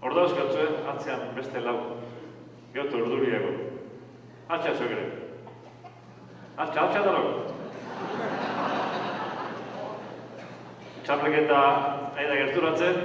Hor dauzkatzue, atzean beste lau. Giotu urduriago. Atxa zuek ere. Atxa dalok. Txapleketa nahi da gerturatzen,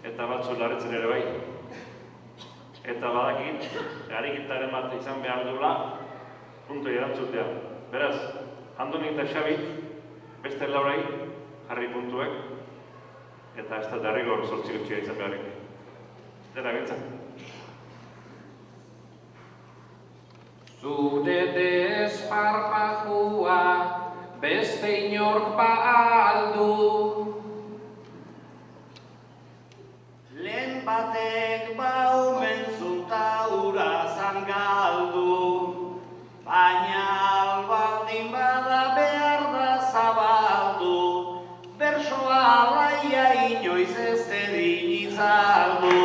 eta batzu larretzen ere bai. Eta badakit, arikitaren bat izan behar duela, punto erantzutea. Beraz, Andonik eta Xabik, beste laurai, jarri puntuek, eta ez da derrigor zortzi gutxia izan beharrik. Dena gintzen. Zure desparpajua beste inork aldu. Lehen batek baumen zunta urazan galdu, baina albaldin bada behar da zabaldu, bersoa laia inoiz ez dedin itzaldu.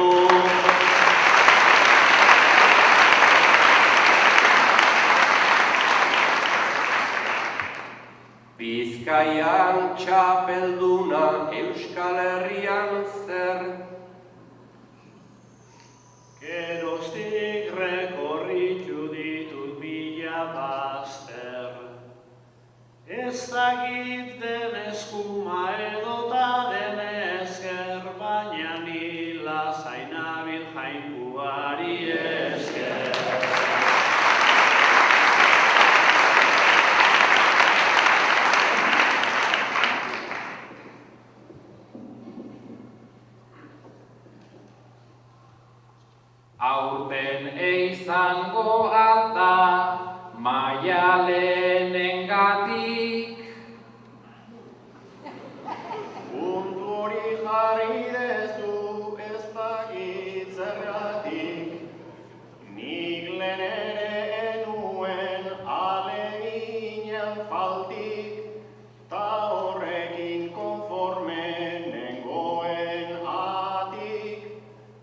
Bizkaian txapelduna Euskal Herrian zer. Geroztik rekorritu ditut bila bazter. Ez dakit den eskuma edota den esker, baina nila zainabil jainkuari esker. Aurten izango alda Maialenengatik. Puntu hori jarri dezu ez dakit zergatik, nik lehen ere enuen aleginen faltik, ta horrekin konforme nengoen atik,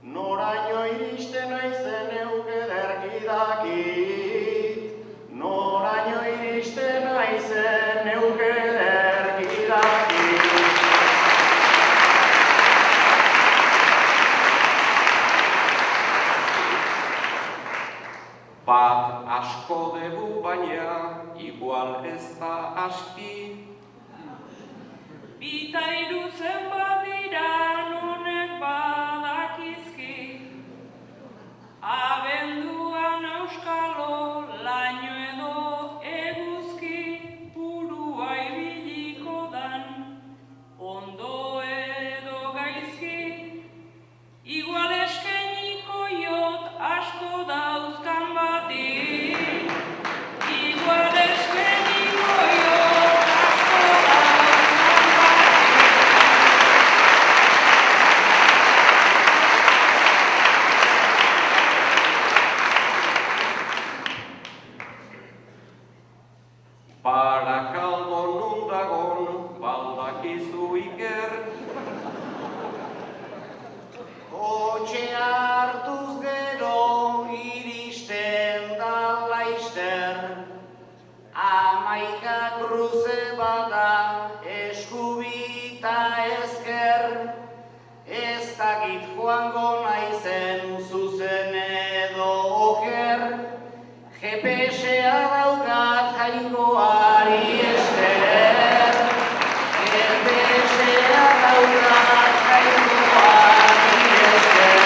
noraino iristen naizen neuke ederki dakit, noraino iristen naizen neuke ederki dakit. Bat asko dugu baina igual ez da aski. Bita iruzen badira nonek badakizki, abenduan auskalo laino edo eguzki, burua ibiliko dan ondo edo gaizki, igual eskeniko jot asko dauzkan bati, igual eskeniko jot asko dauzkan bati. Barakaldo nun dagon baldakizu iker. Kotxe hartuz gero iristen da laister, amaika kruze bada eskubita ezker, ez dakit joango naizen zuzen edo oker, GPS-a daukat jainkoari esker, GPS-a daukat jainkoari esker.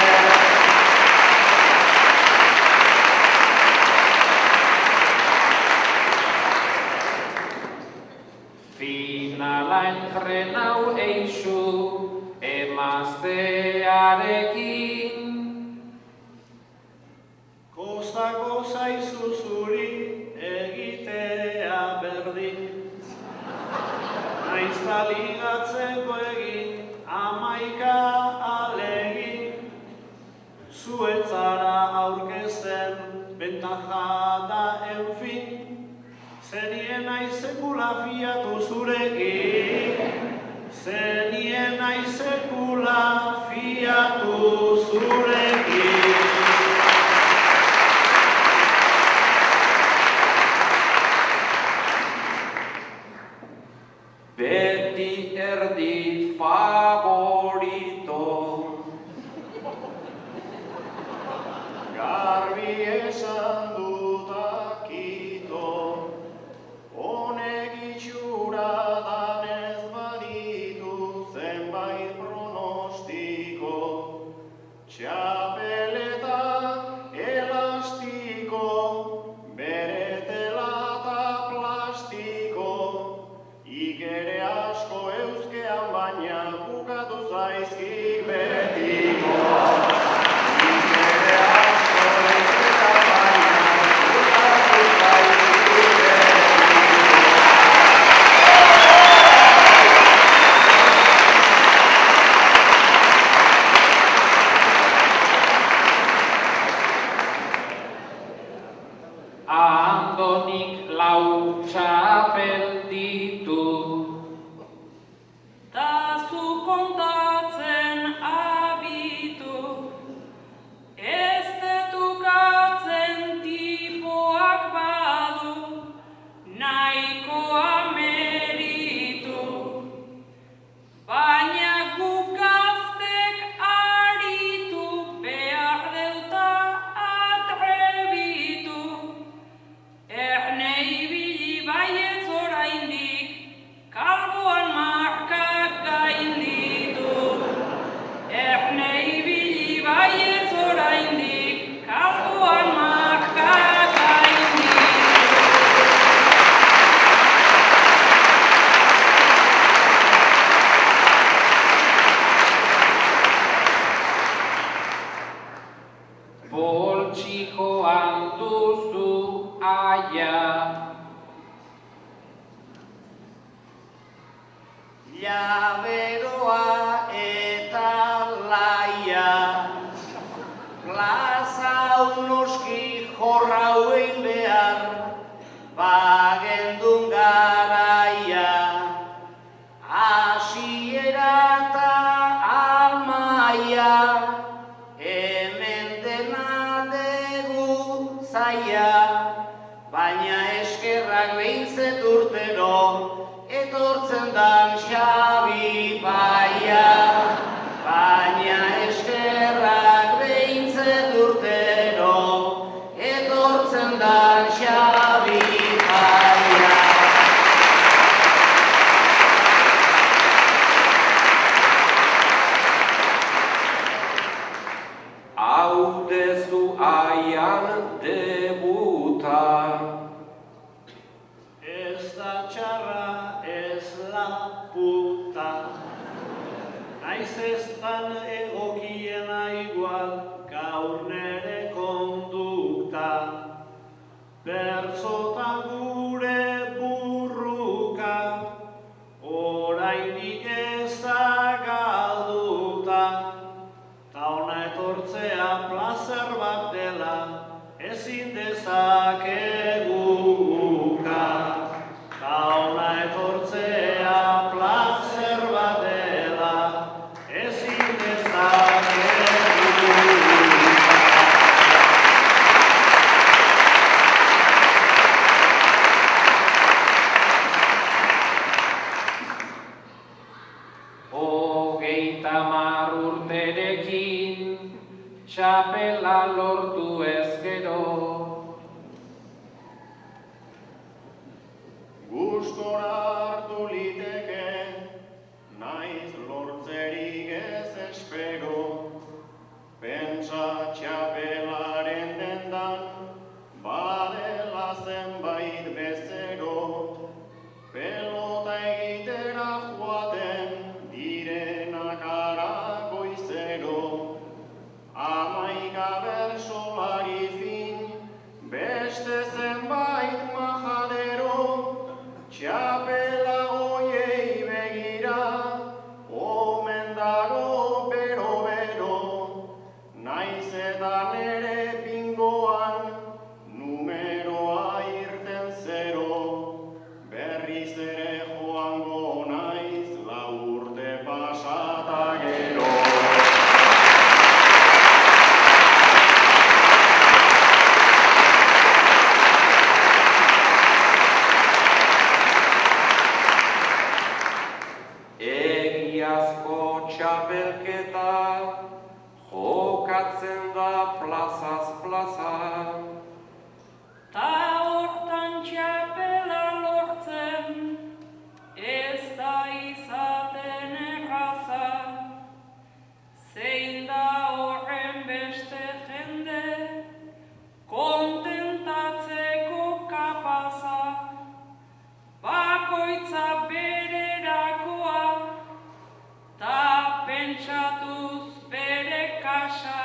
Finala entrenau eixu emaztearekin. Kostako zaizu zuri egitea berdin, naizta ligatzeko egin amaika alegin, zuetzara aurkezten bentaja da enfin, zenien naizekula fiatu zurekin, zenien naizekula fiatu zurekin. Beti erdi favorito. Llaberoa eta laia, plaza unoski jorrau egin behar, bagendun garaia, hasiera eta amaia, hemen dena degu zaia, baina eskerrak behintzet urtero, etortzen dan Xabi baia, baina eskerrak behintzet urtero, etortzen dan Xabi baia. Hau dezu aian debuta, Ez da txarra ez la puta, naiz eztan egokiena igual gaur nere kondukta. Bertzotan gure burruka, oraindik ez da galduta. Ta ona etortzea plazer bat dela, ezin dezakeguka. Ta ona etortzea plazer bat dela, ezin dezakeguka. Hogeita hamar urterekin, txapela lortu ez gero. Gustora hartu liteke, naiz lortzerik ez espero. Pentsa txapelaren dendan, badela zenbait bezero. Pelota egitera joaten, direnak ara goizero. Hamaika bersolari fin, beste zenbait majadero. Txapela hoiei begira, omen dago bero-bero. Naiz eta nere bingoan, numeroa irten zero. Berriz ere joango naiz, 4 urte pasata gero. Egiazko txapelketa, jokatzen da plazaz plaza. Ta hortan txapela lortzen, ez da izaten erraza. Zein da horren beste jende, kontentatzeko kapaza. Bakoitza bererakoa, ta pentsatuz bere kasa.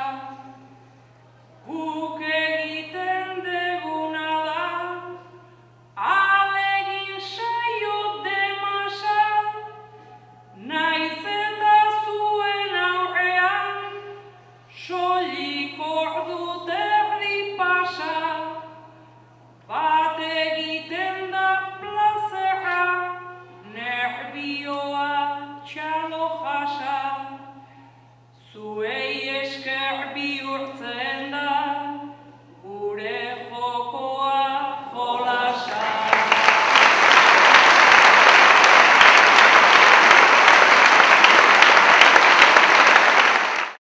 Guk egiten deguna da, alegin saio demasa, naiz eta zuen aurrean, soilik ordu terdi pasa. Bat egiten da plazera, nerbioa txalo jasa, zuen